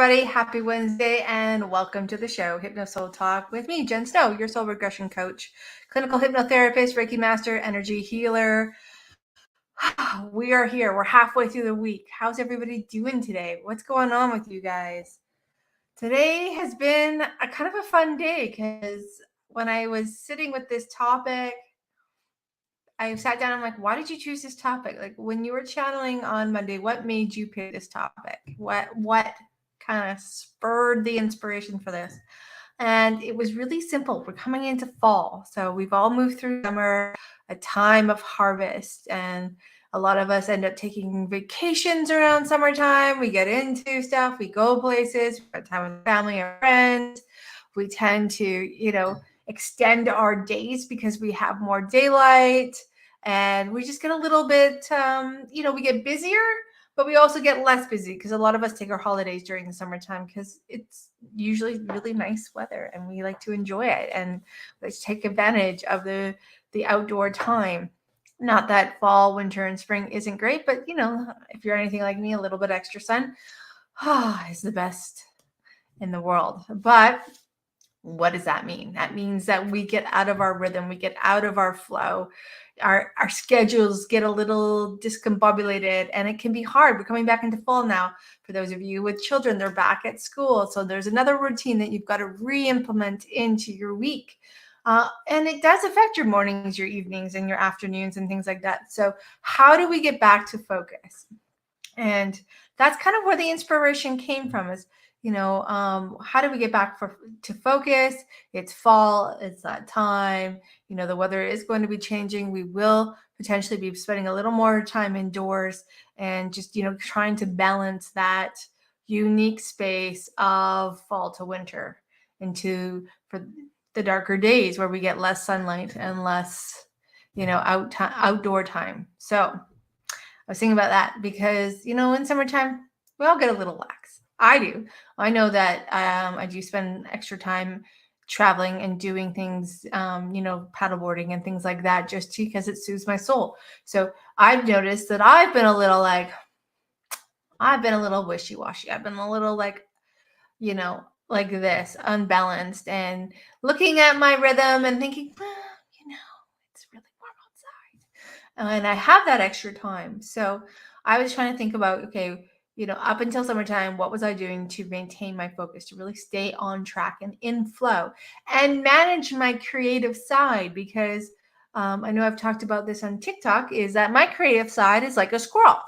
everybody. Happy Wednesday and welcome to the show, Hypno Soul Talk with me, Jen Snow, your soul regression coach, clinical hypnotherapist, Reiki master, energy healer. We are here. We're halfway through the week. How's everybody doing today? What's going on with you guys? Today has been a kind of a fun day because when I was sitting with this topic, I sat down. I'm like, why did you choose this topic? Like when you were channeling on Monday, what made you pick this topic? What kind of spurred the inspiration for this? And it was really simple. We're coming into fall. So we've all moved through summer, a time of harvest. And a lot of us end up taking vacations around summertime. We get into stuff, we go places, we spend time with family and friends. We tend to, extend our days because we have more daylight and we just get a little bit, we get busier, but we also get less busy because a lot of us take our holidays during the summertime because it's usually really nice weather and we like to enjoy it and let's take advantage of the outdoor time. Not that fall, winter, and spring isn't great, but if you're anything like me, a little bit extra sun is the best in the world. But what does that mean? That means that we get out of our rhythm, we get out of our flow, our schedules get a little discombobulated, and it can be hard. We're coming back into fall now. For those of you with children, they're back at school. So there's another routine that you've got to re-implement into your week. And it does affect your mornings, your evenings, and your afternoons and things like that. So how do we get back to focus? And that's kind of where the inspiration came from is, how do we get back to focus? It's fall, it's that time, the weather is going to be changing. We will potentially be spending a little more time indoors and just, trying to balance that unique space of fall to winter for the darker days where we get less sunlight and less, outdoor time. So I was thinking about that because, in summertime, we all get a little lax. I do. I know that I do spend extra time traveling and doing things, paddleboarding and things like that just because it soothes my soul. So I've noticed that I've been a little wishy-washy. I've been a little like this, unbalanced and looking at my rhythm and thinking, it's really warm outside. And I have that extra time. So I was trying to think about, okay, up until summertime, what was I doing to maintain my focus, to really stay on track and in flow and manage my creative side? Because I know I've talked about this on TikTok, is that my creative side is like a squirrel.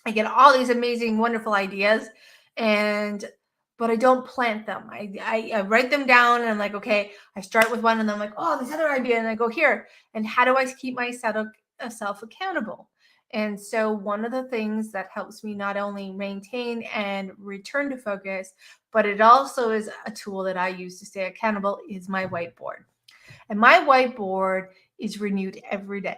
I get all these amazing, wonderful ideas, but I don't plant them. I write them down and I'm like, okay, I start with one and then I'm like, oh, this other idea, and I go here. And how do I keep myself accountable? And so one of the things that helps me not only maintain and return to focus, but it also is a tool that I use to stay accountable, is my whiteboard. And my whiteboard is renewed every day.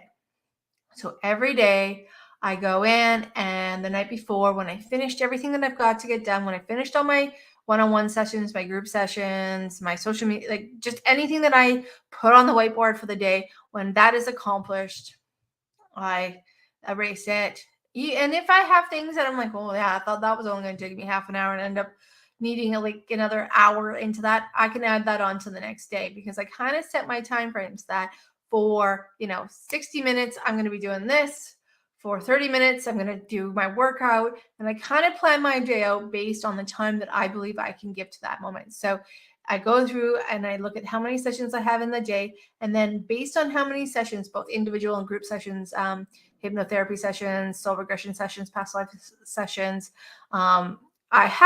So every day I go in, and the night before, when I finished everything that I've got to get done, when I finished all my one-on-one sessions, my group sessions, my social media, like just anything that I put on the whiteboard for the day, when that is accomplished, I erase it. And if I have things that I'm like, oh yeah, I thought that was only going to take me half an hour and end up needing like another hour into that, I can add that on to the next day because I kind of set my time frames that for 60 minutes I'm going to be doing this. For 30 minutes I'm going to do my workout, and I kind of plan my day out based on the time that I believe I can give to that moment. So I go through and I look at how many sessions I have in the day, and then based on how many sessions, both individual and group sessions, hypnotherapy sessions, soul regression sessions, past life sessions, so I've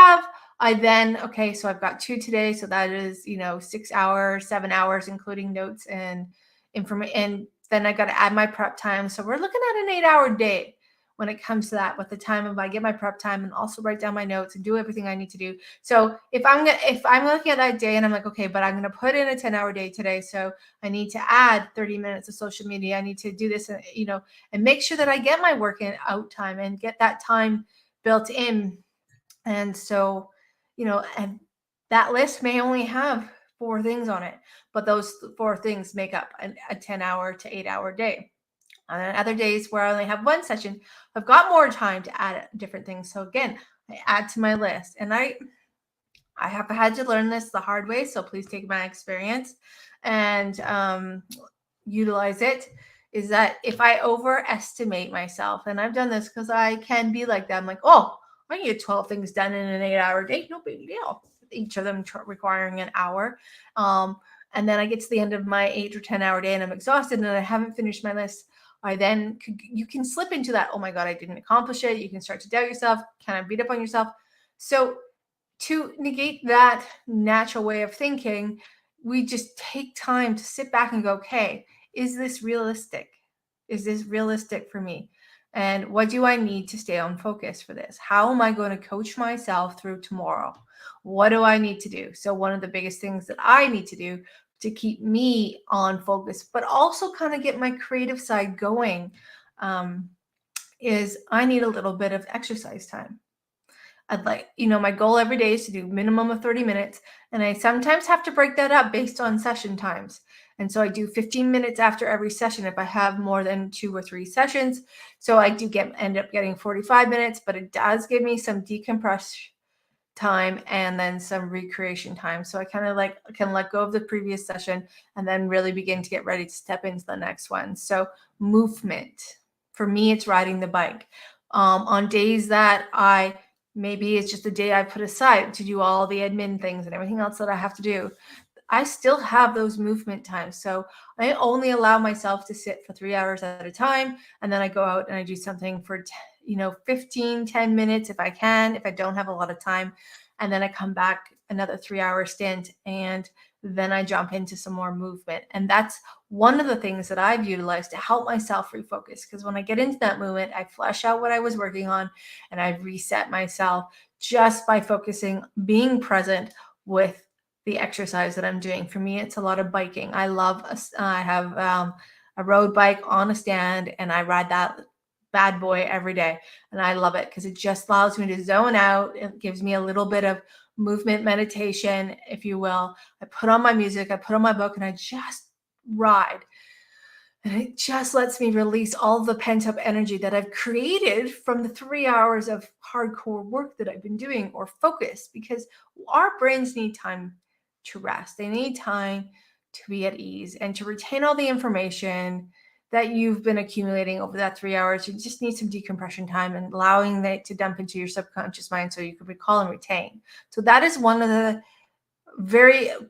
got 2 today. So that is, 6 hours, 7 hours, including notes and information. And then I got to add my prep time. So we're looking at an 8-hour day when it comes to that, with the time of I get my prep time and also write down my notes and do everything I need to do. So if I'm looking at that day and I'm like, okay, but I'm going to put in a 10-hour day today. So I need to add 30 minutes of social media. I need to do this, and make sure that I get my out time and get that time built in. And so, and that list may only have 4 things on it, but those 4 things make up a 10-hour to 8-hour day. And then other days where I only have 1 session, I've got more time to add different things. So again, I add to my list, and I I have had to learn this the hard way, so please take my experience and utilize it. Is that if I overestimate myself, and I've done this because I can be like that. I'm like, oh, I can get 12 things done in an 8-hour day, no big deal. Each of them requiring an hour. And then I get to the end of my 8 or 10 hour day and I'm exhausted and I haven't finished my list. You can slip into that. Oh my God, I didn't accomplish it. You can start to doubt yourself, kind of beat up on yourself. So to negate that natural way of thinking, we just take time to sit back and go, okay, is this realistic? Is this realistic for me? And what do I need to stay on focus for this? How am I going to coach myself through tomorrow? What do I need to do? So one of the biggest things that I need to do to keep me on focus, but also kind of get my creative side going, is I need a little bit of exercise time. I'd like, my goal every day is to do minimum of 30 minutes. And I sometimes have to break that up based on session times. And so I do 15 minutes after every session if I have more than 2 or 3 sessions. So I do end up getting 45 minutes, but it does give me some decompress time and then some recreation time. So I kind of can let go of the previous session and then really begin to get ready to step into the next one. So movement. For me, it's riding the bike. On days that maybe it's just a day I put aside to do all the admin things and everything else that I have to do, I still have those movement times. So I only allow myself to sit for 3 hours at a time. And then I go out and I do something for 10 minutes if I can, if I don't have a lot of time. And then I come back another 3-hour stint and then I jump into some more movement. And that's one of the things that I've utilized to help myself refocus. Because when I get into that movement, I flesh out what I was working on and I reset myself just by focusing, being present with the exercise that I'm doing. For me, it's a lot of biking. I have a road bike on a stand and I ride that bad boy every day. And I love it because it just allows me to zone out. It gives me a little bit of movement meditation, if you will. I put on my music, I put on my book, and I just ride. And it just lets me release all the pent-up energy that I've created from the 3 hours of hardcore work that I've been doing, or focus, because our brains need time to rest. They need time to be at ease and to retain all the information that you've been accumulating over that 3 hours. You just need some decompression time and allowing that to dump into your subconscious mind so you can recall and retain. So that is one of the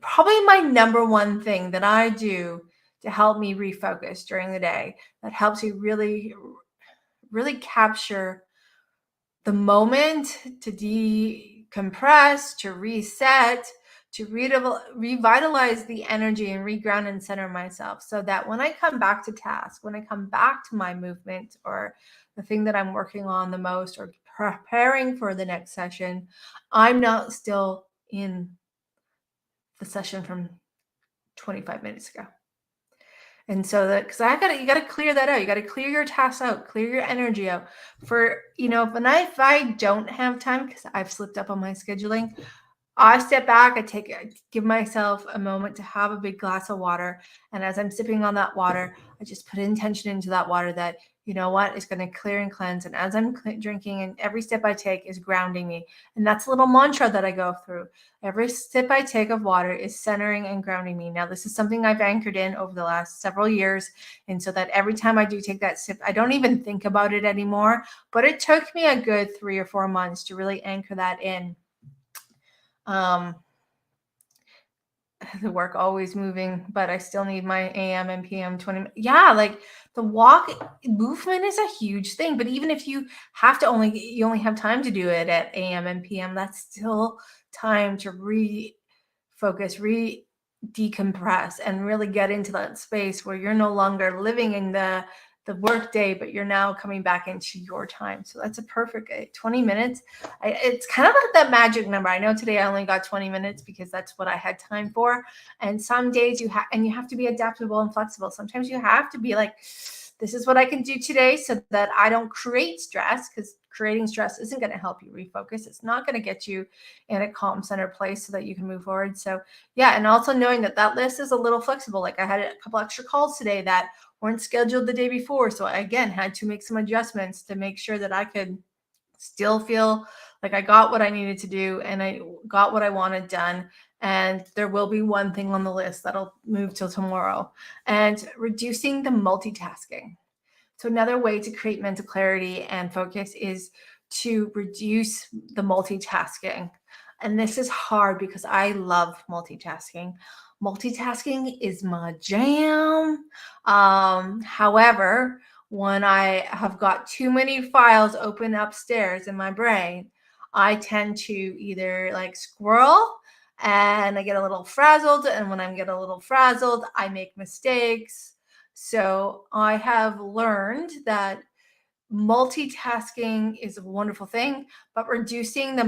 probably my number one thing that I do to help me refocus during the day. That helps you really, really capture the moment, to decompress, to reset, to revitalize the energy and reground and center myself, so that when I come back to task, when I come back to my movement or the thing that I'm working on the most or preparing for the next session, I'm not still in the session from 25 minutes ago. And so because you got to clear that out. You got to clear your tasks out, clear your energy out for, if I don't have time because I've slipped up on my scheduling, I step back, give myself a moment to have a big glass of water. And as I'm sipping on that water, I just put intention into that water that, it's going to clear and cleanse. And as I'm drinking, and every step I take is grounding me. And that's a little mantra that I go through. Every sip I take of water is centering and grounding me. Now, this is something I've anchored in over the last several years. And so that every time I do take that sip, I don't even think about it anymore. But it took me a good 3 or 4 months to really anchor that in. The work always moving, but I still need my AM and PM 20. Yeah, like the movement is a huge thing. But even if you only have time to do it at AM and PM, that's still time to refocus, decompress, and really get into that space where you're no longer living in the work day, but you're now coming back into your time. So that's a perfect 20 minutes. It's kind of like that magic number. I know today I only got 20 minutes because that's what I had time for. And some days you have to be adaptable and flexible. Sometimes you have to be like, this is what I can do today so that I don't create stress, because creating stress isn't going to help you refocus. It's not going to get you in a calm center place so that you can move forward. So yeah. And also knowing that list is a little flexible. Like I had a couple extra calls today that weren't scheduled the day before. So I, again, had to make some adjustments to make sure that I could still feel Like I got what I needed to do and I got what I wanted done. And there will be one thing on the list that'll move till tomorrow. And reducing the multitasking. So another way to create mental clarity and focus is to reduce the multitasking. And this is hard because I love multitasking. Multitasking is my jam. However, when I have got too many files open upstairs in my brain, I tend to either like squirrel and I get a little frazzled. And when I get a little frazzled, I make mistakes. So I have learned that multitasking is a wonderful thing, but reducing the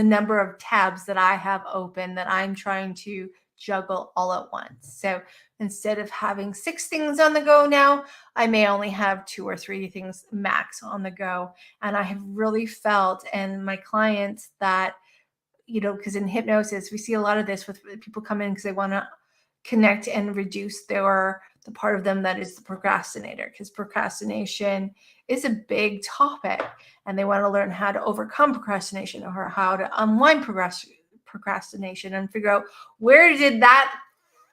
number of tabs that I have open that I'm trying to juggle all at once. So instead of having 6 things on the go now, I may only have 2 or 3 things max on the go. And I have really felt, and my clients, that because in hypnosis, we see a lot of this with people come in because they want to connect and reduce the part of them that is the procrastinator, because procrastination is a big topic and they want to learn how to overcome procrastination or how to unwind procrastination and figure out where did that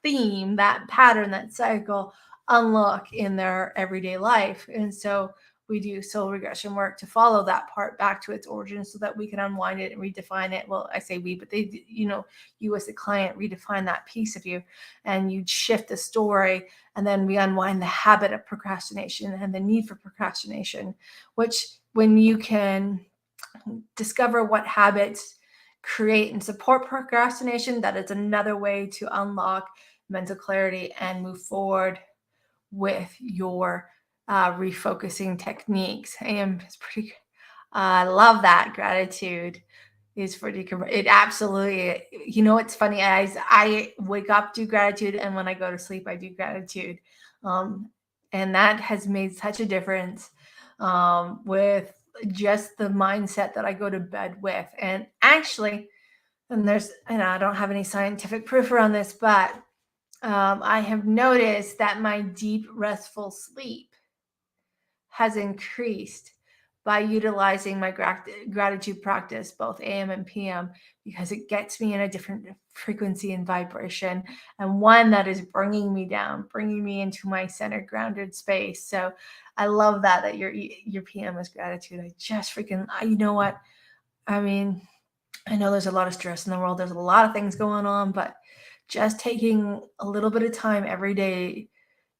theme, that pattern, that cycle unlock in their everyday life. And so we do soul regression work to follow that part back to its origin so that we can unwind it and redefine it. Well, I say we, but you as the client redefine that piece of you and you shift the story. And then we unwind the habit of procrastination and the need for procrastination, which when you can discover what habits create and support procrastination, that is another way to unlock mental clarity and move forward with your refocusing techniques. It's pretty. I love that. Gratitude is for it. Absolutely. It's funny. I wake up, do gratitude, and when I go to sleep, I do gratitude, and that has made such a difference with just the mindset that I go to bed with. And actually, and I don't have any scientific proof around this, but I have noticed that my deep, restful sleep has increased by utilizing my gratitude practice, both AM and PM, because it gets me in a different frequency and vibration, and one that is bringing me down, bringing me into my centered, grounded space. So I love that your PM is gratitude. I just freaking, you know what? I mean, I know there's a lot of stress in the world. There's a lot of things going on, but just taking a little bit of time every day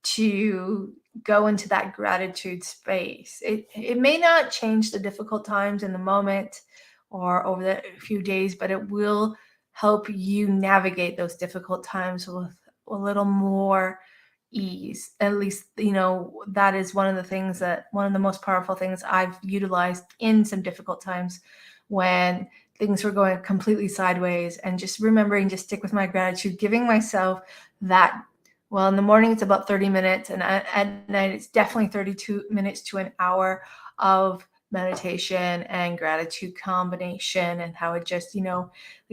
to go into that gratitude space. It may not change the difficult times in the moment or over the few days, but it will help you navigate those difficult times with a little more ease. At least, that is one of the most powerful things I've utilized in some difficult times when things were going completely sideways, and just remembering to stick with my gratitude, giving myself that. Well, in the morning, it's about 30 minutes, and at night, it's definitely 32 minutes to an hour of meditation and gratitude combination, and how it just, like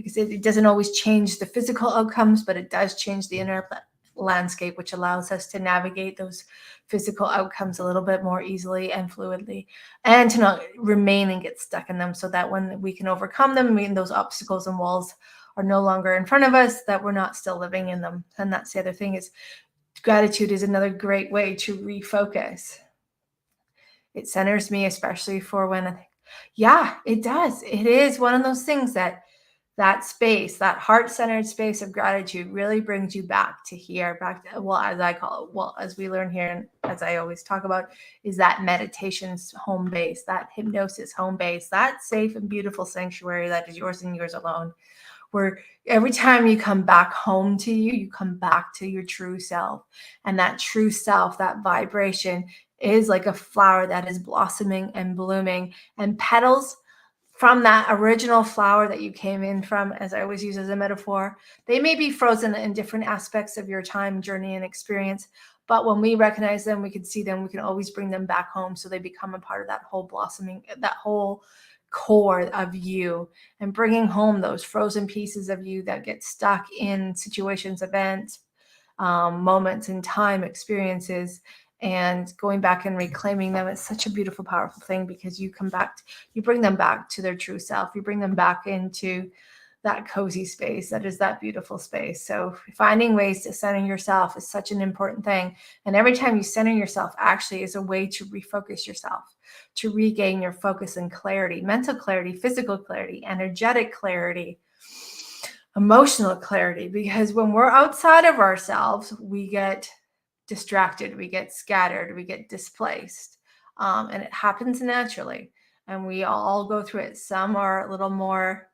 I said, it doesn't always change the physical outcomes, but it does change the inner landscape, which allows us to navigate those physical outcomes a little bit more easily and fluidly, and to not remain and get stuck in them, so that when we can overcome them, those obstacles and walls are no longer in front of us, that we're not still living in them. And that's the other thing, is gratitude is another great way to refocus. It centers me, especially for when, it does. It is one of those things that space, that heart-centered space of gratitude really brings you back to here, back to, as I call it, as we learn here, and as I always talk about, is that meditation's home base, that hypnosis home base, that safe and beautiful sanctuary that is yours and yours alone, where every time you come back home to you come back to your true self. And that true self, that vibration, is like a flower that is blossoming and blooming, and petals from that original flower that you came in from, as I always use as a metaphor, they may be frozen in different aspects of your time, journey, and experience. But when we recognize them, we can see them, we can always bring them back home, so they become a part of that whole blossoming, that whole core of you, and bringing home those frozen pieces of you that get stuck in situations, events, moments in time, experiences, and going back and reclaiming them is such a beautiful, powerful thing, because you come back, you bring them back to their true self. You bring them back into that cozy space that is that beautiful space. So finding ways to center yourself is such an important thing. And every time you center yourself actually is a way to refocus yourself, to regain your focus and clarity, mental clarity, physical clarity, energetic clarity, emotional clarity. Because when we're outside of ourselves, we get distracted, we get scattered, we get displaced. And it happens naturally. And we all go through it. Some are a little more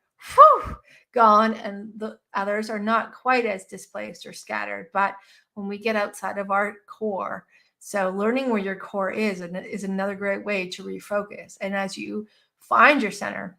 gone, and the others are not quite as displaced or scattered. But when we get outside of our core, so learning where your core is another great way to refocus. And as you find your center,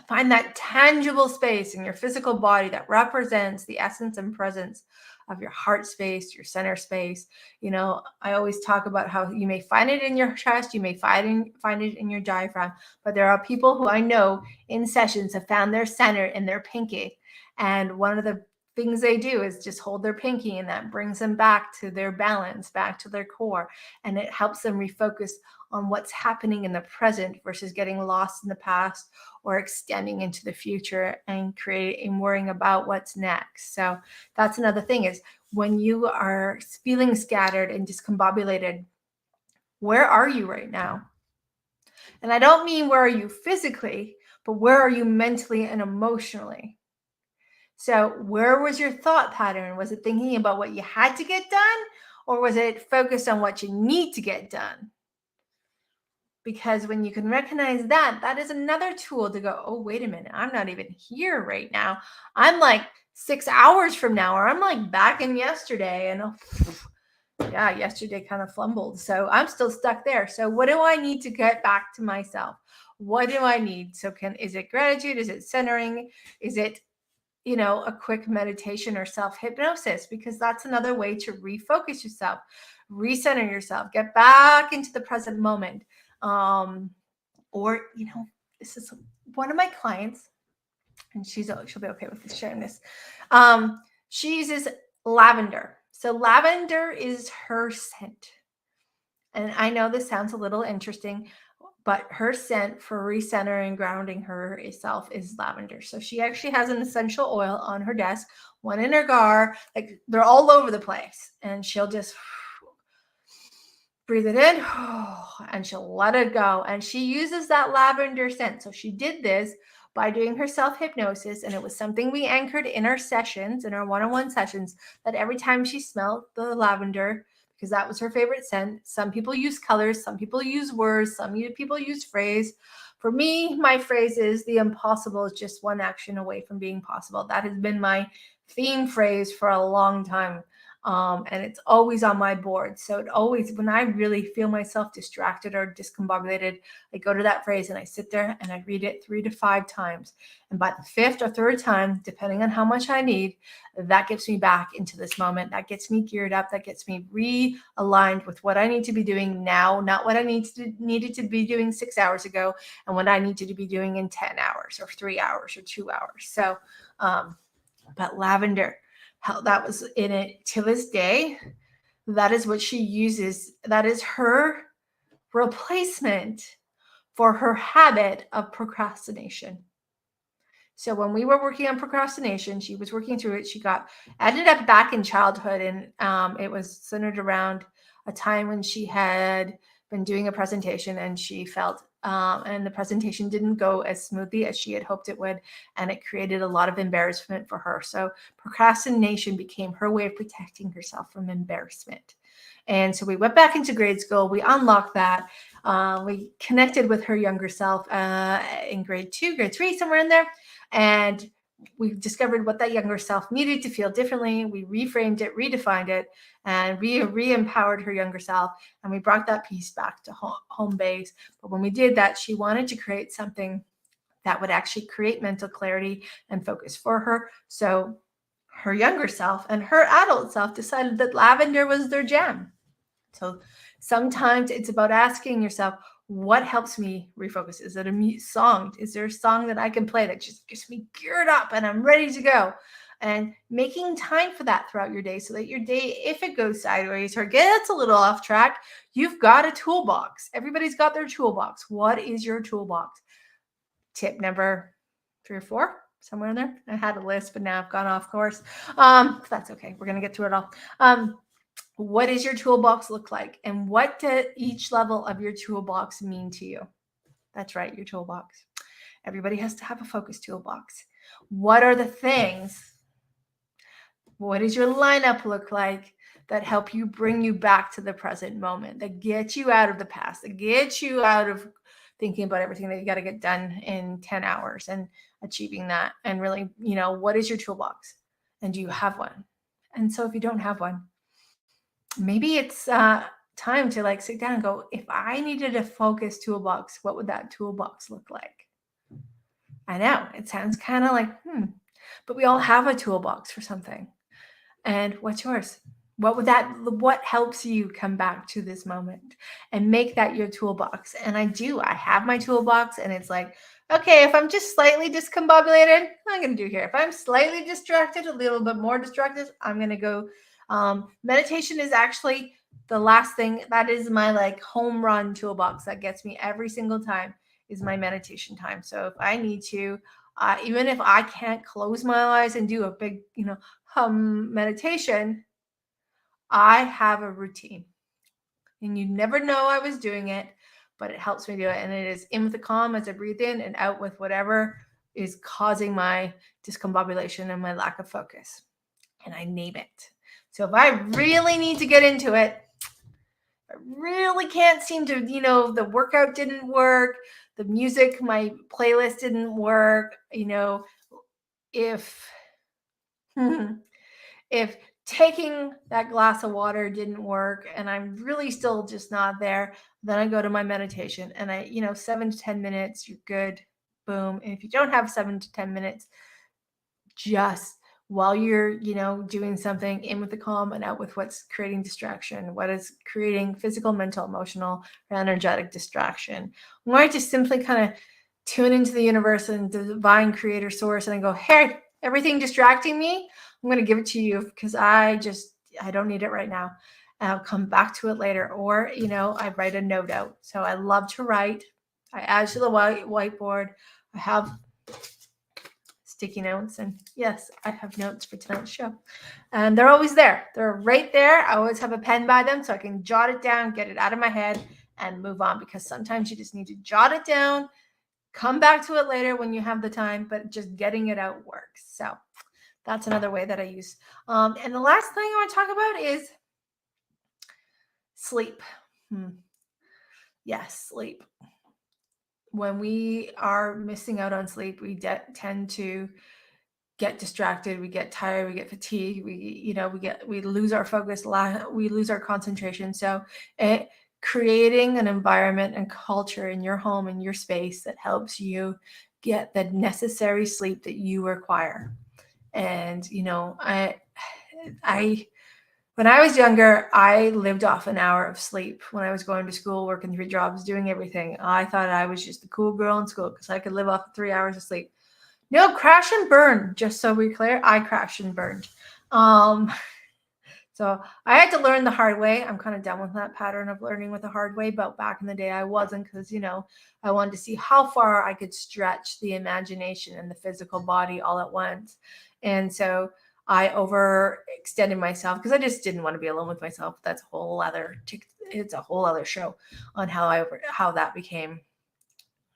find that tangible space in your physical body that represents the essence and presence of your heart space, your center space. I always talk about how you may find it in your chest, you may find it in your diaphragm, but there are people who I know in sessions have found their center in their pinky. And one of the things they do is just hold their pinky, and that brings them back to their balance, back to their core. And it helps them refocus on what's happening in the present versus getting lost in the past or extending into the future and worrying about what's next. So that's another thing, is when you are feeling scattered and discombobulated, where are you right now? And I don't mean where are you physically, but where are you mentally and emotionally? So where was your thought pattern? Was it thinking about what you had to get done, or was it focused on what you need to get done? Because when you can recognize that, that is another tool to go, oh, wait a minute, I'm not even here right now. I'm like 6 hours from now, or I'm like back in yesterday. And yeah, yesterday kind of flumbled. So I'm still stuck there. So what do I need to get back to myself? What do I need? So is it gratitude? Is it centering? Is it, a quick meditation or self-hypnosis? Because that's another way to refocus yourself, recenter yourself, get back into the present moment. Or, this is one of my clients, and she'll be okay with this, sharing this. She uses lavender. So lavender is her scent. And I know this sounds a little interesting, but her scent for recentering, grounding herself is lavender. So she actually has an essential oil on her desk, one in her car, like they're all over the place. And she'll just breathe it in, and she'll let it go. And she uses that lavender scent. So she did this by doing her self-hypnosis, and it was something we anchored in our sessions, in our one-on-one sessions, that every time she smelled the lavender, because that was her favorite scent. Some people use colors, some people use words, some people use phrase. For me, my phrase is, the impossible is just one action away from being possible. That has been my theme phrase for a long time. And it's always on my board. So it always, when I really feel myself distracted or discombobulated, I go to that phrase and I sit there and I read it 3 to 5 times. And by the 5th or 3rd time, depending on how much I need, that gets me back into this moment. That gets me geared up. That gets me realigned with what I need to be doing now, not what I needed to be doing 6 hours ago, and what I needed to be doing in 10 hours or 3 hours or 2 hours. So, but lavender, how that was in it to this day. That is what she uses. That is her replacement for her habit of procrastination. So when we were working on procrastination, she was working through it. She ended up back in childhood, and it was centered around a time when she had been doing a presentation, and she felt and the presentation didn't go as smoothly as she had hoped it would, and it created a lot of embarrassment for her. So procrastination became her way of protecting herself from embarrassment. And so we went back into grade school. We unlocked that. We connected with her younger self in grade 2, grade 3, somewhere in there. And we discovered what that younger self needed to feel differently. We reframed it, redefined it, and re-empowered her younger self. And we brought that piece back to home base. But when we did that, she wanted to create something that would actually create mental clarity and focus for her. So her younger self and her adult self decided that lavender was their jam. So sometimes it's about asking yourself, what helps me refocus? Is it a song? Is there a song that I can play that just gets me geared up and I'm ready to go? and making time for that throughout your day so that your day, if it goes sideways or gets a little off track, you've got a toolbox. Everybody's got their toolbox. What is your toolbox? Tip number 3 or 4, somewhere in there. I had a list, but now I've gone off course. That's okay. We're going to get through it all. What does your toolbox look like? And what does each level of your toolbox mean to you? That's right, your toolbox. Everybody has to have a focus toolbox. What are the things? What does your lineup look like that help you bring you back to the present moment, that get you out of the past, that get you out of thinking about everything that you got to get done in 10 hours and achieving that? And really, what is your toolbox? And do you have one? And so if you don't have one, maybe it's time to sit down and go, if I needed a focus toolbox, what would that toolbox look like? I know it sounds kind of like, but we all have a toolbox for something. And what's yours? What helps you come back to this moment and make that your toolbox? And I have my toolbox, and it's like, okay, if I'm just slightly discombobulated, I'm going to do here. If I'm slightly distracted, a little bit more distracted, I'm going to go. Meditation is actually the last thing. That is my home run toolbox that gets me every single time, is my meditation time. So if I need to, even if I can't close my eyes and do a big, meditation, I have a routine. And you never know I was doing it, but it helps me do it. And it is in with the calm as I breathe in, and out with whatever is causing my discombobulation and my lack of focus. And I name it. So if I really need to get into it, I really can't seem to, the workout didn't work, the music, my playlist didn't work, if taking that glass of water didn't work and I'm really still just not there, then I go to my meditation, and 7 to 10 minutes, you're good. Boom. And if you don't have 7 to 10 minutes, just while you're, doing something, in with the calm and out with what's creating distraction, what is creating physical, mental, emotional, or energetic distraction. Or I just simply kind of tune into the universe and the divine creator source, and I go, hey, everything distracting me, I'm going to give it to you because I don't need it right now. And I'll come back to it later. Or, I write a note out. So I love to write. I add to the whiteboard. I have sticky notes, and yes, I have notes for tonight's show, and they're always there. They're right there. I always have a pen by them so I can jot it down, get it out of my head, and move on, because sometimes you just need to jot it down, come back to it later when you have the time, but just getting it out works. So that's another way that I use. And the last thing I want to talk about is sleep. Yes, sleep. When we are missing out on sleep, we tend to get distracted, we get tired, we get fatigued, we lose our focus, we lose our concentration. So creating an environment and culture in your home, in your space, that helps you get the necessary sleep that you require. And when I was younger, I lived off an hour of sleep. When I was going to school, working 3 jobs, doing everything, I thought I was just the cool girl in school because I could live off 3 hours of sleep. No, crash and burn. Just so we're clear, I crashed and burned. So I had to learn the hard way. I'm kind of done with that pattern of learning with the hard way, but back in the day I wasn't, because, I wanted to see how far I could stretch the imagination and the physical body all at once. And so I overextended myself because I just didn't want to be alone with myself. That's it's a whole other show on how that became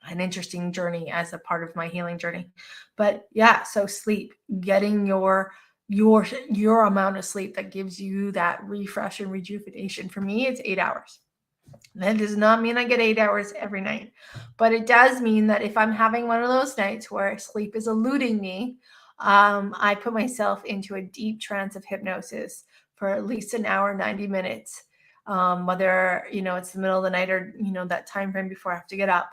an interesting journey as a part of my healing journey. But yeah, so sleep, getting your amount of sleep that gives you that refresh and rejuvenation. For me, it's 8 hours. That does not mean I get 8 hours every night, but it does mean that if I'm having one of those nights where sleep is eluding me, I put myself into a deep trance of hypnosis for at least an hour, 90 minutes, whether, it's the middle of the night or, that time frame before I have to get up.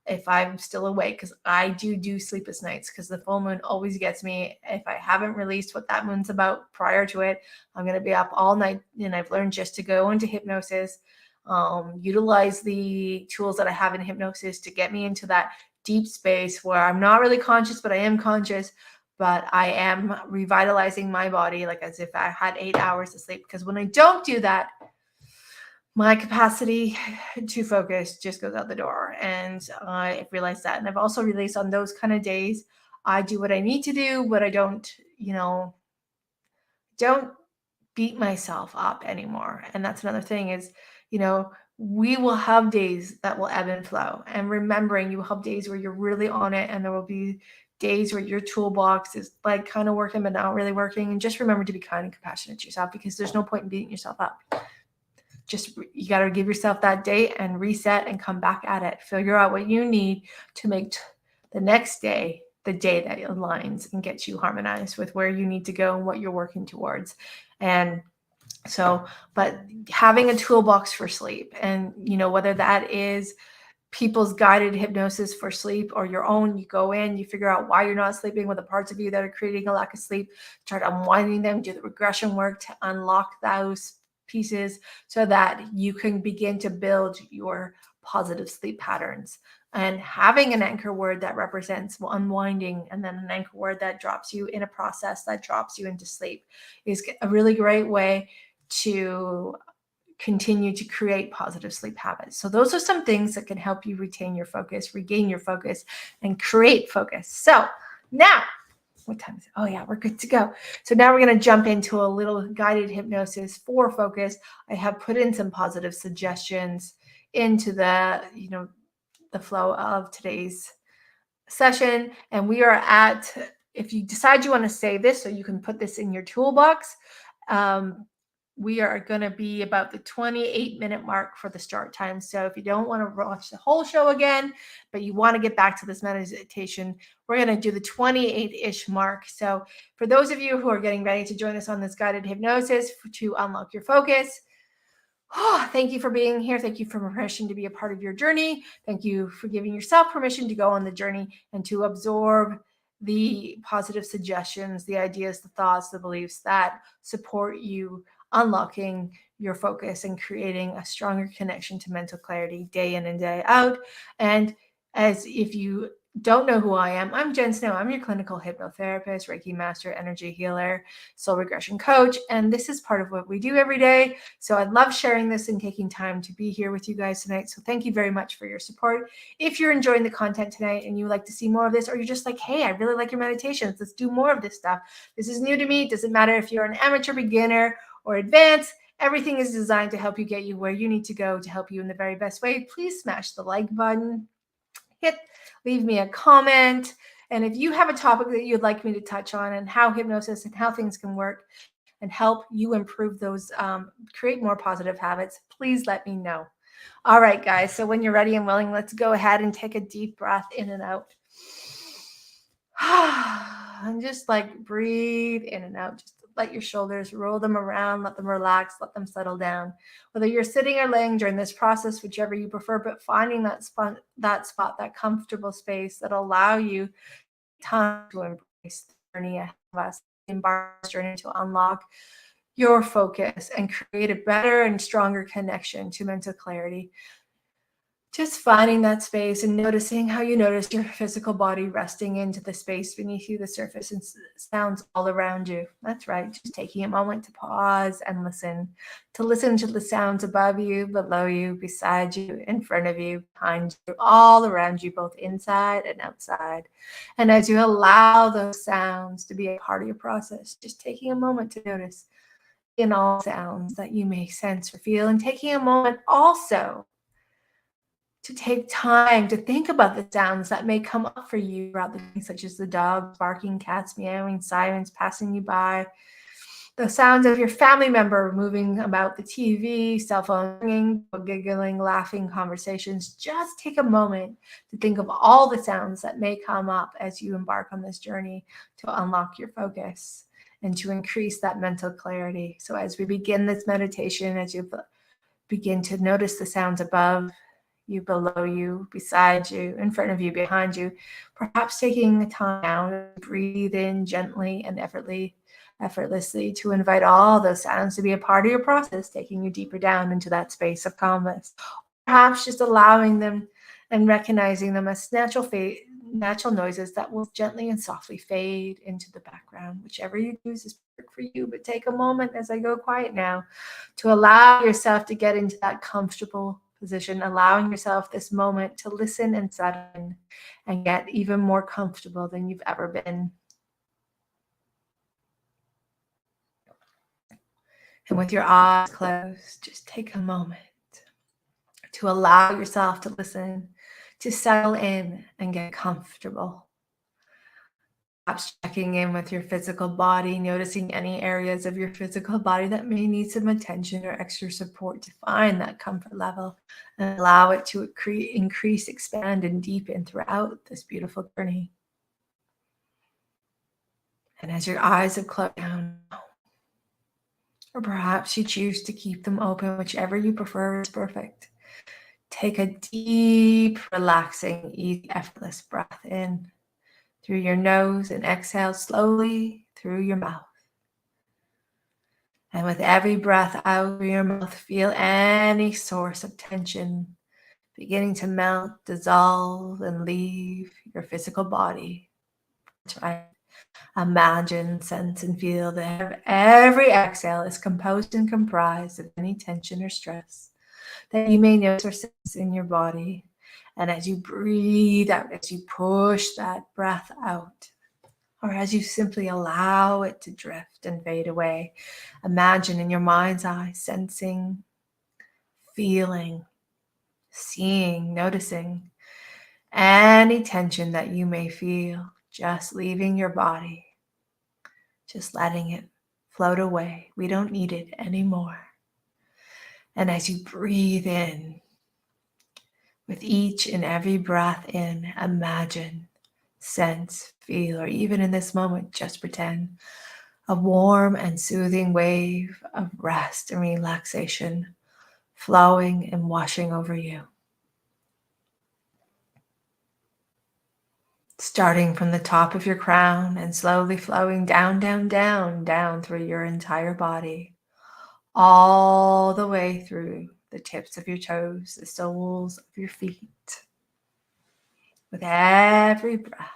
If I'm still awake, because I do sleepless nights, because the full moon always gets me. If I haven't released what that moon's about prior to it, I'm going to be up all night. And I've learned just to go into hypnosis, utilize the tools that I have in hypnosis to get me into that deep space where I'm not really conscious, but I am conscious. but I am revitalizing my body like as if I had 8 hours of sleep. Because when I don't do that, my capacity to focus just goes out the door. And I realized that. And I've also realized on those kind of days, I do what I need to do, but I don't, don't beat myself up anymore. And that's another thing is, we will have days that will ebb and flow. And remembering you will have days where you're really on it, and there will be days where your toolbox is like kind of working but not really working. And just remember to be kind and compassionate to yourself, because there's no point in beating yourself up. Just you got to give yourself that day and reset and come back at it. Figure out what you need to make the next day the day that aligns and gets you harmonized with where you need to go and what you're working towards. And so, but having a toolbox for sleep, and whether that is people's guided hypnosis for sleep or your own, you go in, you figure out why you're not sleeping, with the parts of you that are creating a lack of sleep, start unwinding them, do the regression work to unlock those pieces so that you can begin to build your positive sleep patterns. And having an anchor word that represents unwinding, and then an anchor word that drops you in a process that drops you into sleep, is a really great way to continue to create positive sleep habits. So those are some things that can help you retain your focus, regain your focus, and create focus. So now, what time is it? Oh yeah, we're good to go. So now we're going to jump into a little guided hypnosis for focus. I have put in some positive suggestions into the flow of today's session. And we are at, if you decide you want to save this so you can put this in your toolbox, we are going to be about the 28-minute mark for the start time. So if you don't want to watch the whole show again, but you want to get back to this meditation, we're going to do the 28-ish mark. So for those of you who are getting ready to join us on this guided hypnosis to unlock your focus, thank you for being here. Thank you for permission to be a part of your journey. Thank you for giving yourself permission to go on the journey and to absorb the positive suggestions, the ideas, the thoughts, the beliefs that support you unlocking your focus and creating a stronger connection to mental clarity day in and day out. And as if you don't know who I am, I'm Jen Snow. I'm your clinical hypnotherapist, Reiki master, energy healer, soul regression coach. And this is part of what we do every day. So I love sharing this and taking time to be here with you guys tonight. So thank you very much for your support. If you're enjoying the content tonight and you would like to see more of this, or you're just like, hey, I really like your meditations, let's do more of this stuff. This is new to me. It doesn't matter if you're an amateur, beginner, or advanced. Everything is designed to help you get you where you need to go, to help you in the very best way. Please smash the like button, leave me a comment. And if you have a topic that you'd like me to touch on, and how hypnosis and how things can work and help you improve those, create more positive habits, please let me know. All right, guys. So when you're ready and willing, let's go ahead and take a deep breath in and out. And just like breathe in and out. Just let your shoulders, roll them around, let them relax, let them settle down. Whether you're sitting or laying during this process, whichever you prefer, but finding that spot, that comfortable space that allow you time to embrace the journey ahead of us, embark on this journey to unlock your focus and create a better and stronger connection to mental clarity. Just finding that space and noticing how you notice your physical body resting into the space beneath you, the surface, and sounds all around you. That's right. Just taking a moment to pause and listen to the sounds above you, below you, beside you, in front of you, behind you, all around you, both inside and outside. And as you allow those sounds to be a part of your process, just taking a moment to notice in all sounds that you may sense or feel, and taking a moment also to take time to think about the sounds that may come up for you throughout the day, such as the dogs barking, cats meowing, sirens passing you by, the sounds of your family member moving about the TV, cell phone ringing, giggling, laughing, conversations. Just take a moment to think of all the sounds that may come up as you embark on this journey to unlock your focus and to increase that mental clarity. So as we begin this meditation, as you begin to notice the sounds above you, below you, beside you, in front of you, behind you, perhaps taking the time now to breathe in gently and effortlessly to invite all those sounds to be a part of your process, taking you deeper down into that space of calmness. Perhaps just allowing them and recognizing them as natural noises that will gently and softly fade into the background. Whichever you choose is perfect for you, but take a moment as I go quiet now to allow yourself to get into that comfortable position, allowing yourself this moment to listen and settle in and get even more comfortable than you've ever been. And with your eyes closed, just take a moment to allow yourself to listen, to settle in and get comfortable. Perhaps checking in with your physical body, noticing any areas of your physical body that may need some attention or extra support to find that comfort level and allow it to increase, expand, and deepen throughout this beautiful journey. And as your eyes have closed down, or perhaps you choose to keep them open, whichever you prefer is perfect. Take a deep, relaxing, easy, effortless breath in through your nose and exhale slowly through your mouth. And with every breath out through your mouth, feel any source of tension beginning to melt, dissolve, and leave your physical body. Try. Imagine, sense, and feel that every exhale is composed and comprised of any tension or stress that you may notice or sense in your body. And as you breathe out, as you push that breath out, or as you simply allow it to drift and fade away, imagine in your mind's eye, sensing, feeling, seeing, noticing any tension that you may feel, just leaving your body, just letting it float away. We don't need it anymore. And as you breathe in, with each and every breath in, imagine, sense, feel, or even in this moment, just pretend a warm and soothing wave of rest and relaxation flowing and washing over you. Starting from the top of your crown and slowly flowing down, down, down, down through your entire body, all the way through the tips of your toes, the soles of your feet. With every breath,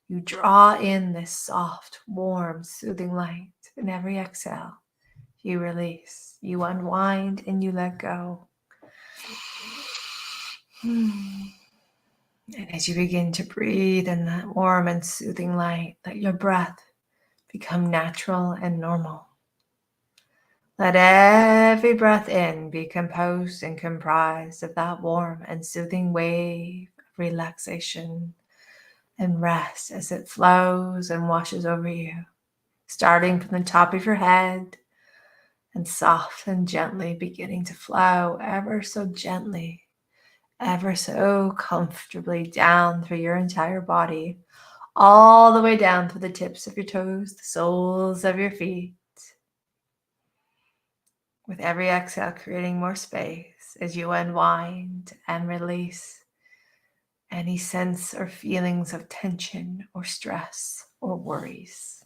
you draw in this soft, warm, soothing light. In every exhale, you release, you unwind, and you let go. And as you begin to breathe in that warm and soothing light, let your breath become natural and normal. Let every breath in be composed and comprised of that warm and soothing wave of relaxation and rest as it flows and washes over you, starting from the top of your head and soft and gently beginning to flow ever so gently, ever so comfortably down through your entire body, all the way down through the tips of your toes, the soles of your feet. With every exhale, creating more space as you unwind and release any sense or feelings of tension or stress or worries.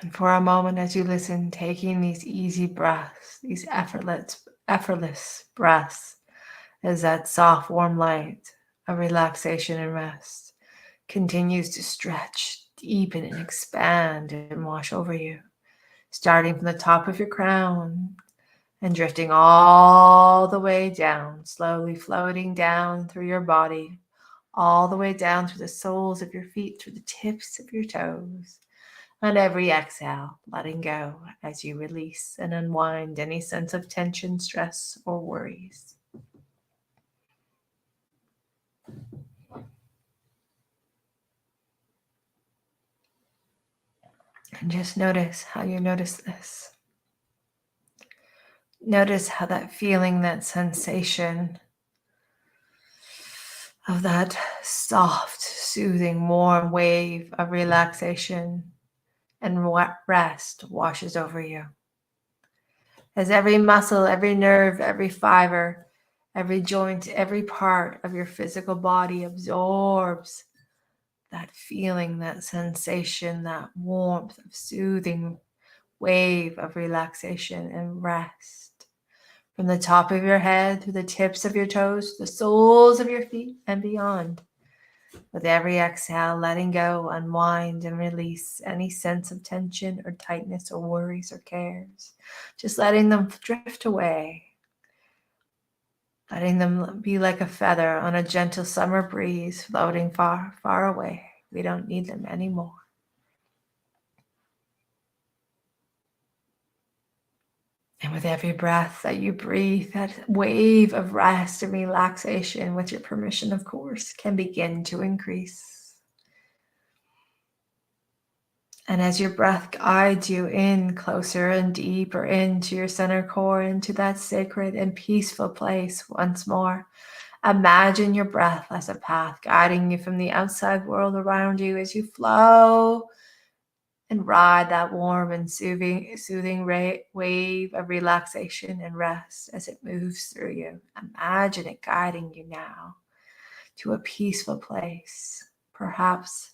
And for a moment as you listen, taking these easy breaths, these effortless breaths, as that soft, warm light of relaxation and rest continues to stretch, deepen, and expand and wash over you, starting from the top of your crown and drifting all the way down, slowly floating down through your body, all the way down through the soles of your feet, through the tips of your toes. On every exhale, letting go as you release and unwind any sense of tension, stress, or worries. And just notice how you notice this. Notice how that feeling, that sensation of that soft, soothing, warm wave of relaxation and rest washes over you. As every muscle, every nerve, every fiber, every joint, every part of your physical body absorbs that feeling, that sensation, that warmth of soothing wave of relaxation and rest. From the top of your head, through the tips of your toes, the soles of your feet, and beyond. With every exhale, letting go, unwind, and release any sense of tension or tightness or worries or cares. Just letting them drift away. Letting them be like a feather on a gentle summer breeze floating far, far away. We don't need them anymore. And with every breath that you breathe, that wave of rest and relaxation, with your permission, of course, can begin to increase. And as your breath guides you in closer and deeper into your center core, into that sacred and peaceful place once more, imagine your breath as a path guiding you from the outside world around you as you flow and ride that warm and soothing wave of relaxation and rest as it moves through you. Imagine it guiding you now to a peaceful place, perhaps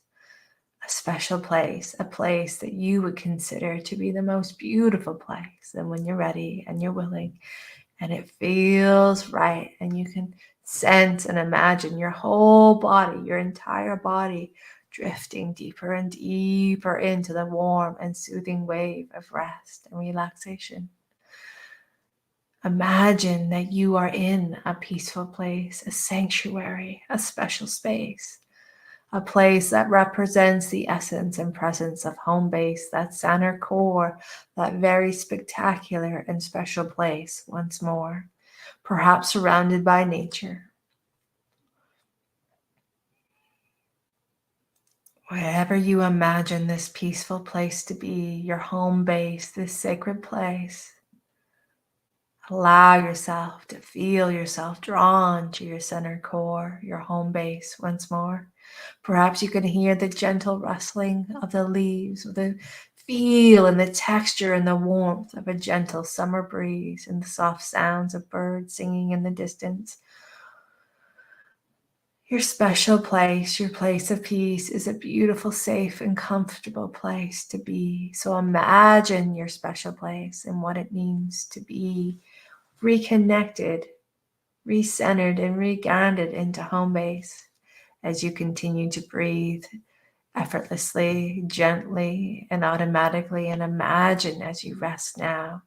a special place, a place that you would consider to be the most beautiful place. And when you're ready and you're willing and it feels right, and you can sense and imagine your whole body, your entire body, drifting deeper and deeper into the warm and soothing wave of rest and relaxation. Imagine that you are in a peaceful place, a sanctuary, a special space, a place that represents the essence and presence of home base, that center core, that very spectacular and special place once more, perhaps surrounded by nature. Wherever you imagine this peaceful place to be, your home base, this sacred place, allow yourself to feel yourself drawn to your center core, your home base once more. Perhaps you can hear the gentle rustling of the leaves, the feel and the texture and the warmth of a gentle summer breeze, and the soft sounds of birds singing in the distance. Your special place, your place of peace, is a beautiful, safe, and comfortable place to be. So imagine your special place and what it means to be reconnected, recentered, and regrounded into home base as you continue to breathe effortlessly, gently, and automatically. And imagine as you rest now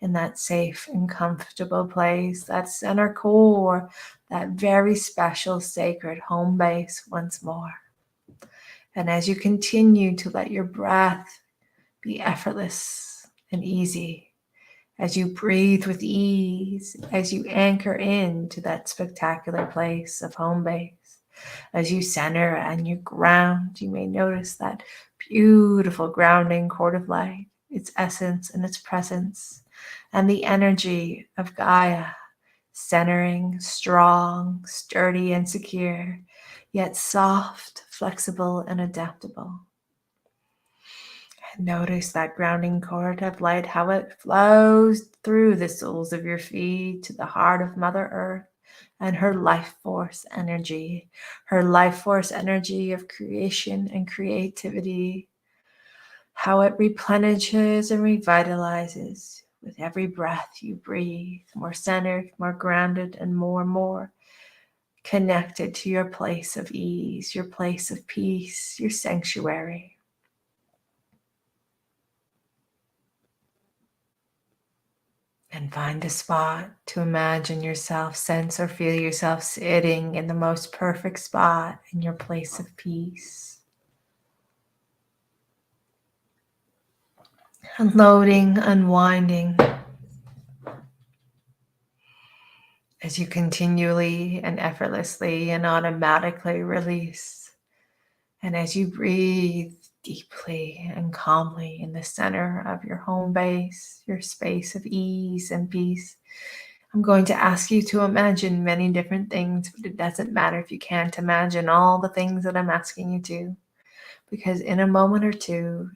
in that safe and comfortable place, that center core, that very special sacred home base once more. And as you continue to let your breath be effortless and easy, as you breathe with ease, as you anchor into that spectacular place of home base, as you center and you ground, you may notice that beautiful grounding cord of light, its essence and its presence, and the energy of Gaia, centering, strong, sturdy, and secure, yet soft, flexible, and adaptable. And notice that grounding cord of light, how it flows through the soles of your feet to the heart of Mother Earth and her life force energy of creation and creativity, how it replenishes and revitalizes with every breath you breathe, more centered, more grounded, and more connected to your place of ease, your place of peace, your sanctuary. And find a spot to imagine yourself, sense or feel yourself sitting in the most perfect spot in your place of peace. Unloading, unwinding, as you continually and effortlessly and automatically release. And as you breathe deeply and calmly in the center of your home base, your space of ease and peace, I'm going to ask you to imagine many different things, but it doesn't matter if you can't imagine all the things that I'm asking you to, because in a moment or two,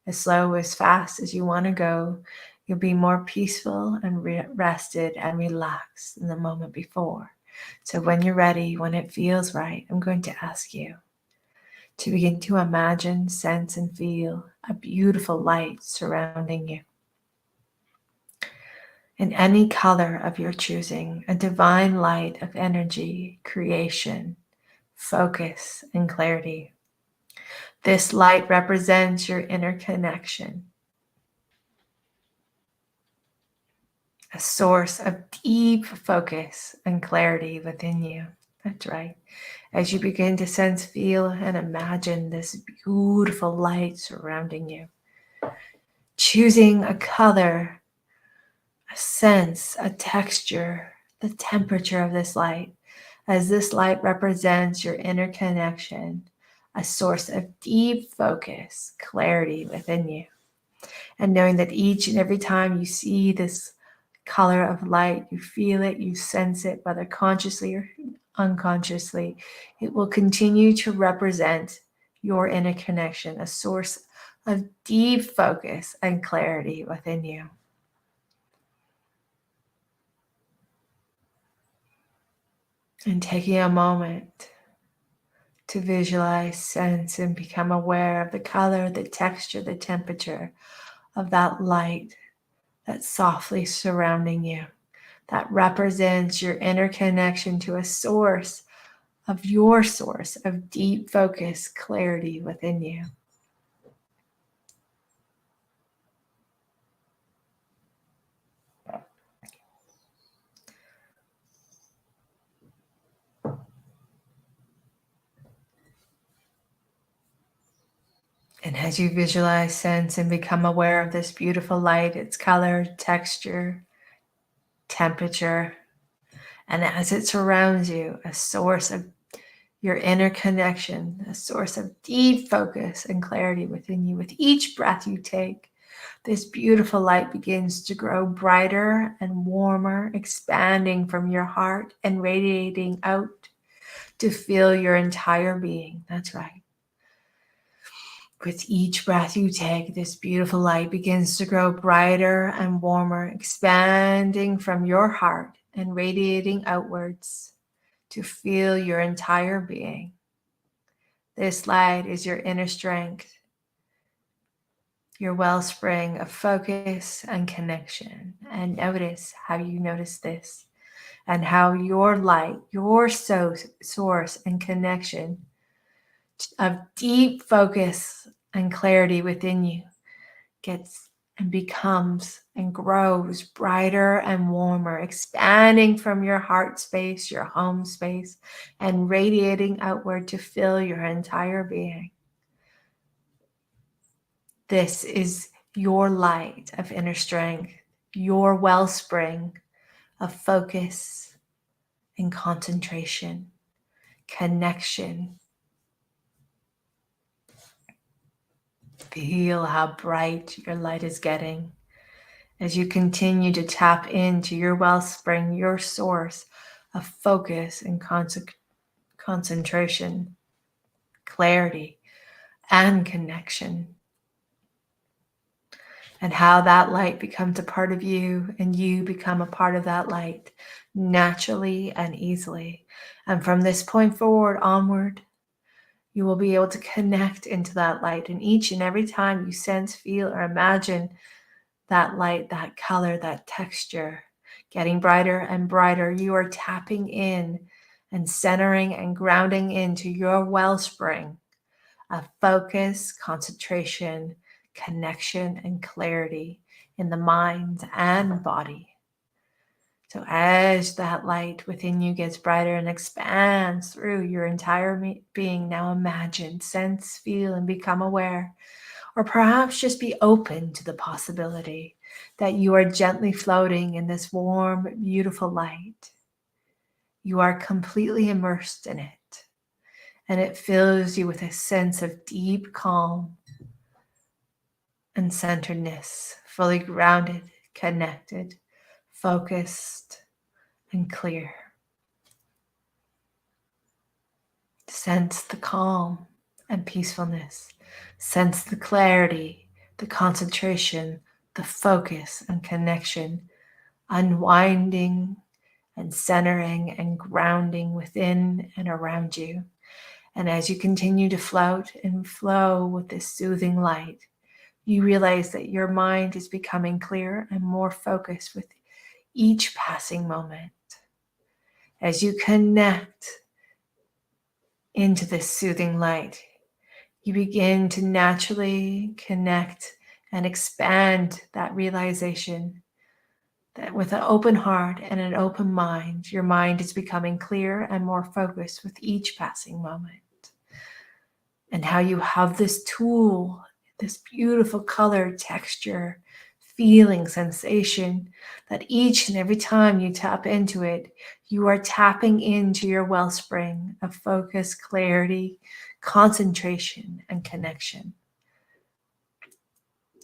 as slow, as fast as you want to go, you'll be more peaceful and rested and relaxed than the moment before. So when you're ready, when it feels right, I'm going to ask you to begin to imagine, sense, and feel a beautiful light surrounding you. In any color of your choosing, a divine light of energy, creation, focus, and clarity. This light represents your inner connection, a source of deep focus and clarity within you. That's right. As you begin to sense, feel, and imagine this beautiful light surrounding you, choosing a color, a sense, a texture, the temperature of this light, as this light represents your inner connection, a source of deep focus, clarity within you. And knowing that each and every time you see this color of light, you feel it, you sense it, whether consciously or unconsciously, it will continue to represent your inner connection, a source of deep focus and clarity within you. And taking a moment to visualize, sense, and become aware of the color, the texture, the temperature of that light that's softly surrounding you, that represents your inner connection to a source of your source of deep focus, clarity within you. And as you visualize, sense, and become aware of this beautiful light, its color, texture, temperature, and as it surrounds you, a source of your inner connection, a source of deep focus and clarity within you. With each breath you take, this beautiful light begins to grow brighter and warmer, expanding from your heart and radiating out to fill your entire being. That's right. With each breath you take, this beautiful light begins to grow brighter and warmer, expanding from your heart and radiating outwards to fill your entire being. This light is your inner strength, your wellspring of focus and connection. And notice how you notice this and how your light, your source and connection of deep focus and clarity within you gets and becomes and grows brighter and warmer, expanding from your heart space, your home space, and radiating outward to fill your entire being. This is your light of inner strength, your wellspring of focus and concentration, connection. Feel how bright your light is getting as you continue to tap into your wellspring, your source of focus and concentration, clarity, and connection. And how that light becomes a part of you and you become a part of that light naturally and easily. And from this point forward, onward, you will be able to connect into that light. And each and every time you sense, feel, or imagine that light, that color, that texture getting brighter and brighter, you are tapping in and centering and grounding into your wellspring of focus, concentration, connection, and clarity in the mind and body. So as that light within you gets brighter and expands through your entire being, now imagine, sense, feel, and become aware, or perhaps just be open to the possibility that you are gently floating in this warm, beautiful light. You are completely immersed in it, and it fills you with a sense of deep calm and centeredness, fully grounded, connected, focused, and clear. Sense the calm and peacefulness. Sense the clarity, the concentration, the focus and connection, unwinding and centering and grounding within and around you. And as you continue to float and flow with this soothing light, you realize that your mind is becoming clearer and more focused with each passing moment. As you connect into this soothing light, you begin to naturally connect and expand that realization that with an open heart and an open mind, your mind is becoming clearer and more focused with each passing moment. And how you have this tool, this beautiful color, texture, feeling, sensation, that each and every time you tap into it, you are tapping into your wellspring of focus, clarity, concentration, and connection.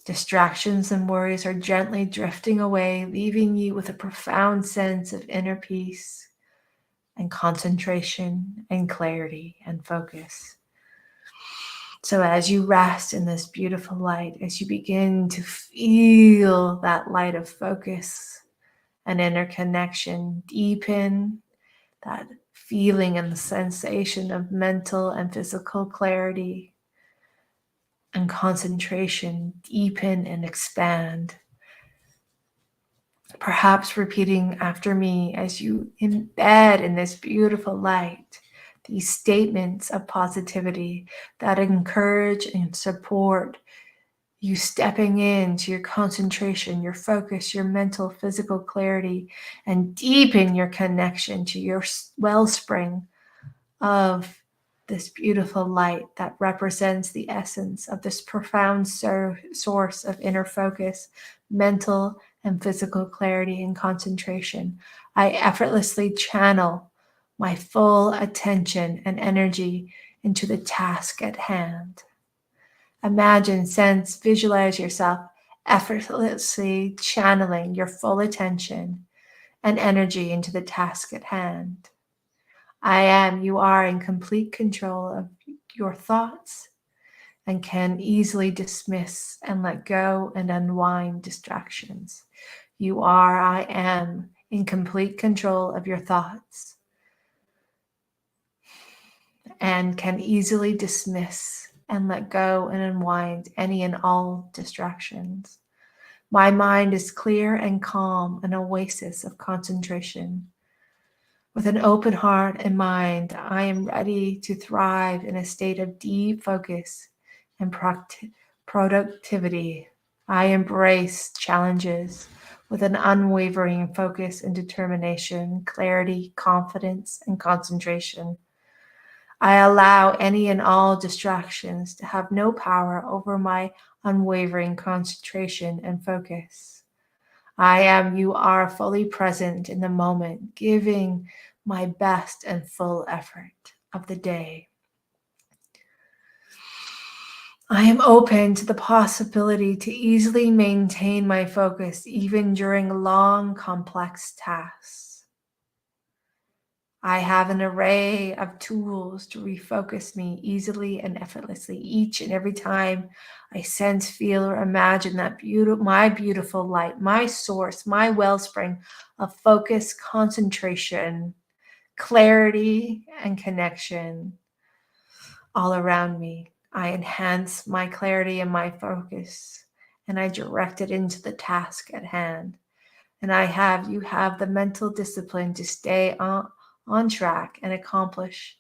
Distractions and worries are gently drifting away, leaving you with a profound sense of inner peace and concentration and clarity and focus. So as you rest in this beautiful light, as you begin to feel that light of focus and inner connection deepen, that feeling and the sensation of mental and physical clarity and concentration deepen and expand. Perhaps repeating after me as you embed in this beautiful light these statements of positivity that encourage and support you stepping into your concentration, your focus, your mental, physical clarity, and deepen your connection to your wellspring of this beautiful light that represents the essence of this profound source of inner focus, mental and physical clarity and concentration. I effortlessly channel my full attention and energy into the task at hand. Imagine, sense, visualize yourself effortlessly channeling your full attention and energy into the task at hand. You are in complete control of your thoughts and can easily dismiss and let go and unwind distractions. I am in complete control of your thoughts and can easily dismiss and let go and unwind any and all distractions. My mind is clear and calm, an oasis of concentration. With an open heart and mind, I am ready to thrive in a state of deep focus and productivity. I embrace challenges with an unwavering focus and determination, clarity, confidence, and concentration. I allow any and all distractions to have no power over my unwavering concentration and focus. You are fully present in the moment, giving my best and full effort of the day. I am open to the possibility to easily maintain my focus even during long, complex tasks. I have an array of tools to refocus me easily and effortlessly each and every time I sense, feel, or imagine that my beautiful light, my source, my wellspring of focus, concentration, clarity, and connection all around me. I enhance my clarity and my focus, and I direct it into the task at hand. And you have the mental discipline to stay on track and accomplish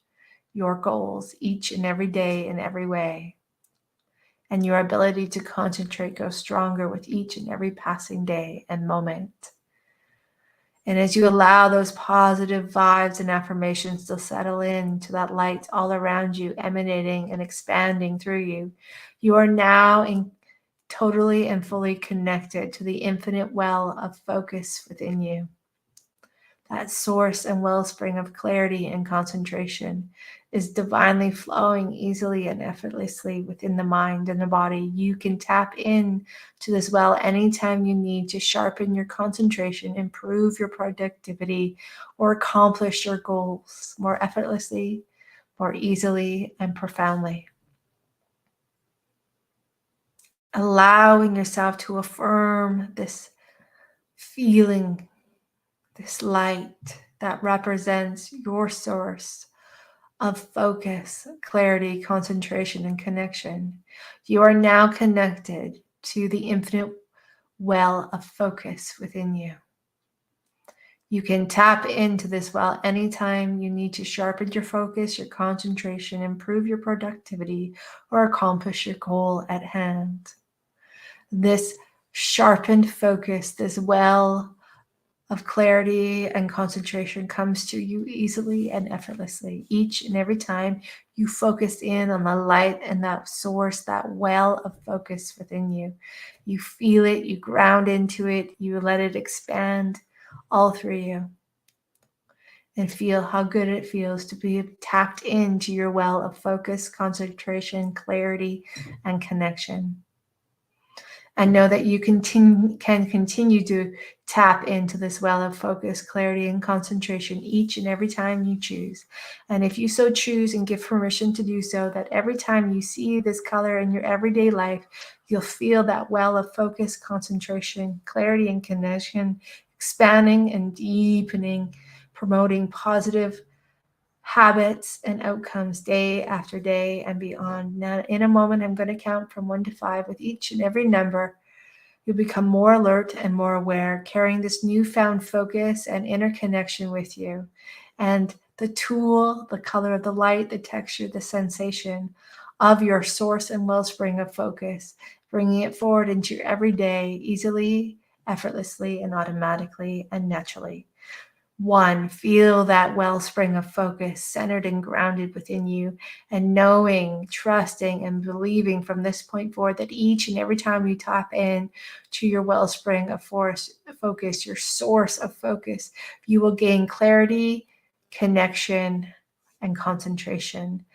your goals each and every day in every way. And your ability to concentrate goes stronger with each and every passing day and moment. And as you allow those positive vibes and affirmations to settle into that light all around you, emanating and expanding through you, you are now totally and fully connected to the infinite well of focus within you. That source and wellspring of clarity and concentration is divinely flowing easily and effortlessly within the mind and the body. You can tap in to this well anytime you need to sharpen your concentration, improve your productivity, or accomplish your goals more effortlessly, more easily, and profoundly. Allowing yourself to affirm this feeling, this light that represents your source of focus, clarity, concentration, and connection. You are now connected to the infinite well of focus within you. You can tap into this well anytime you need to sharpen your focus, your concentration, improve your productivity, or accomplish your goal at hand. This sharpened focus, this well of clarity and concentration comes to you easily and effortlessly each and every time you focus in on the light and that source, that well of focus within you. You feel it, you ground into it, you let it expand all through you. And feel how good it feels to be tapped into your well of focus, concentration, clarity, and connection. And know that you can continue to tap into this well of focus, clarity, and concentration each and every time you choose. And if you so choose and give permission to do so, that every time you see this color in your everyday life, you'll feel that well of focus, concentration, clarity, and connection expanding and deepening, promoting positive habits and outcomes day after day and beyond. Now, in a moment, I'm going to count from 1 to 5 with each and every number. You'll become more alert and more aware, carrying this newfound focus and inner connection with you. And the tool, the color of the light, the texture, the sensation of your source and wellspring of focus, bringing it forward into your everyday, easily, effortlessly, and automatically and naturally. 1, feel that wellspring of focus centered and grounded within you, and knowing, trusting, and believing from this point forward that each and every time you tap in to your wellspring of focus, your source of focus, you will gain clarity, connection, and concentration,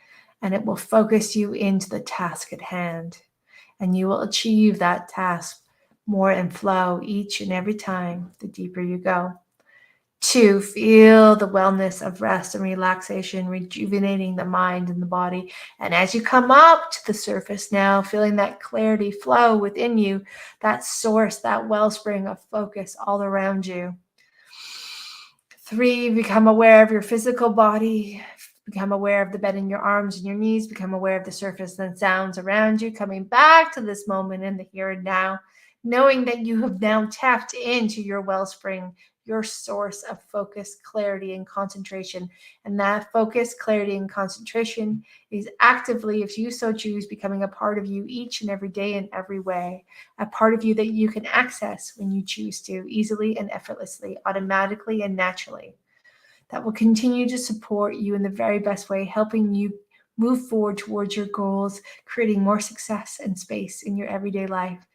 and it will focus you into the task at hand, and you will achieve that task more in flow each and every time the deeper you go. 2, feel the wellness of rest and relaxation, rejuvenating the mind and the body. And as you come up to the surface now, feeling that clarity flow within you, that source, that wellspring of focus all around you. 3, become aware of your physical body. Become aware of the bed in your arms and your knees. Become aware of the surface and sounds around you. Coming back to this moment in the here and now, knowing that you have now tapped into your wellspring, your source of focus, clarity, and concentration. And that focus, clarity, and concentration is actively, if you so choose, becoming a part of you each and every day in every way. A part of you that you can access when you choose to, easily and effortlessly, automatically and naturally. That will continue to support you in the very best way, helping you move forward towards your goals, creating more success and space in your everyday life.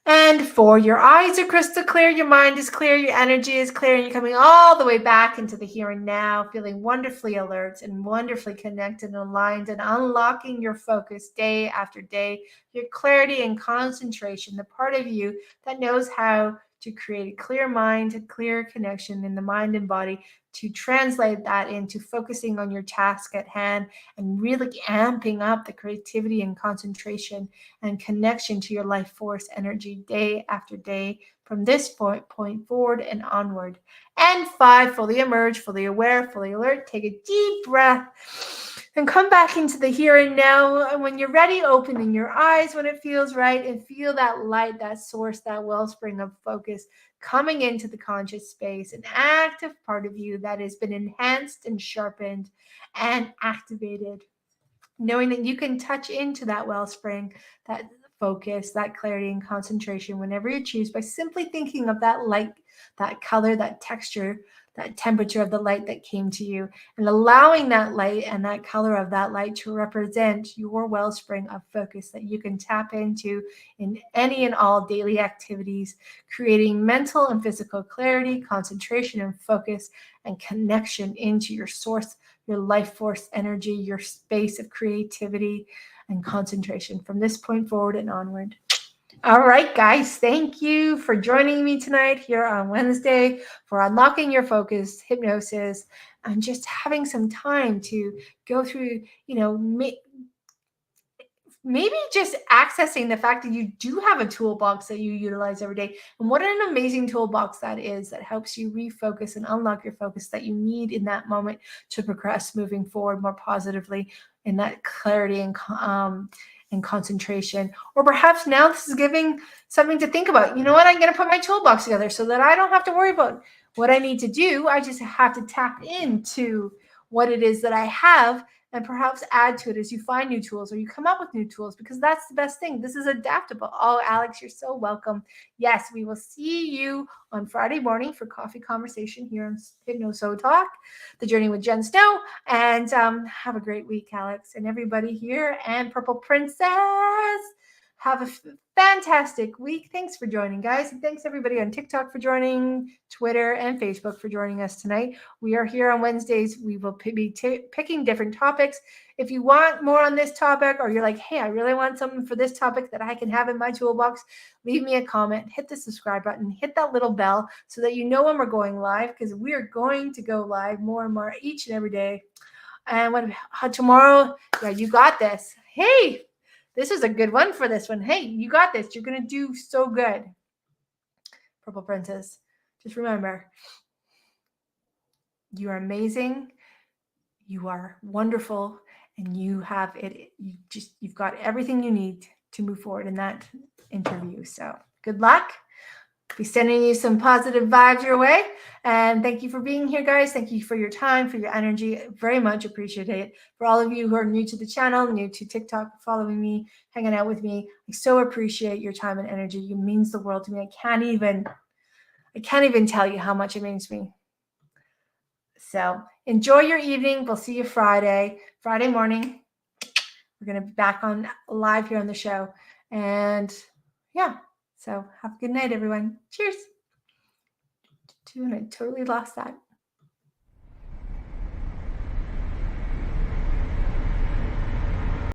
And 4, your eyes are crystal clear, your mind is clear, your energy is clear, and you're coming all the way back into the here and now, feeling wonderfully alert and wonderfully connected and aligned, and unlocking your focus day after day, your clarity and concentration, the part of you that knows how to create a clear mind, a clear connection in the mind and body, to translate that into focusing on your task at hand and really amping up the creativity and concentration and connection to your life force energy day after day from this point forward and onward. And 5, fully emerge, fully aware, fully alert. Take a deep breath and come back into the here and now. And when you're ready, opening your eyes when it feels right, and feel that light, that source, that wellspring of focus coming into the conscious space, an active part of you that has been enhanced and sharpened and activated. Knowing that you can touch into that wellspring, that focus, that clarity and concentration whenever you choose, by simply thinking of that light, that color, that texture, that temperature of the light that came to you, and allowing that light and that color of that light to represent your wellspring of focus that you can tap into in any and all daily activities, creating mental and physical clarity, concentration and focus, and connection into your source, your life force energy, your space of creativity and concentration from this point forward and onward. All right, guys, thank you for joining me tonight here on Wednesday for Unlocking Your Focus Hypnosis, and just having some time to go through, maybe just accessing the fact that you do have a toolbox that you utilize every day. And what an amazing toolbox that is, that helps you refocus and unlock your focus that you need in that moment to progress moving forward more positively in that clarity and concentration. Or perhaps now this is giving something to think about. You know what? I'm going to put my toolbox together so that I don't have to worry about what I need to do. I just have to tap into what it is that I have and perhaps add to it as you find new tools or you come up with new tools, because that's the best thing. This is adaptable. Oh, Alex, you're so welcome. Yes, we will see you on Friday morning for coffee conversation here on Hypnosis Talk, the journey with Jen Snow. And have a great week, Alex, and everybody here. And Purple Princess, have a fantastic week. Thanks for joining, guys. And thanks everybody on TikTok for joining, Twitter and Facebook for joining us tonight. We are here on Wednesdays. We will be picking different topics. If you want more on this topic, or you're like, hey, I really want something for this topic that I can have in my toolbox, leave me a comment, hit the subscribe button, hit that little bell so that you know when we're going live, because we are going to go live more and more each and every day. And when tomorrow, yeah, you got this. Hey, this is a good one for this one. Hey, you got this. You're going to do so good. Purple Princess, just remember, you are amazing. You are wonderful. And you have it. You've got everything you need to move forward in that interview. So good luck. Be sending you some positive vibes your way. And thank you for being here, guys. Thank you for your time, for your energy. Very much appreciate it. For all of you who are new to the channel, new to TikTok, following me, hanging out with me, I so appreciate your time and energy. It means the world to me. I can't even tell you how much it means to me. So enjoy your evening. We'll see you Friday morning. We're going to be back on live here on the show. And yeah. So have a good night, everyone. Cheers. And I totally lost that.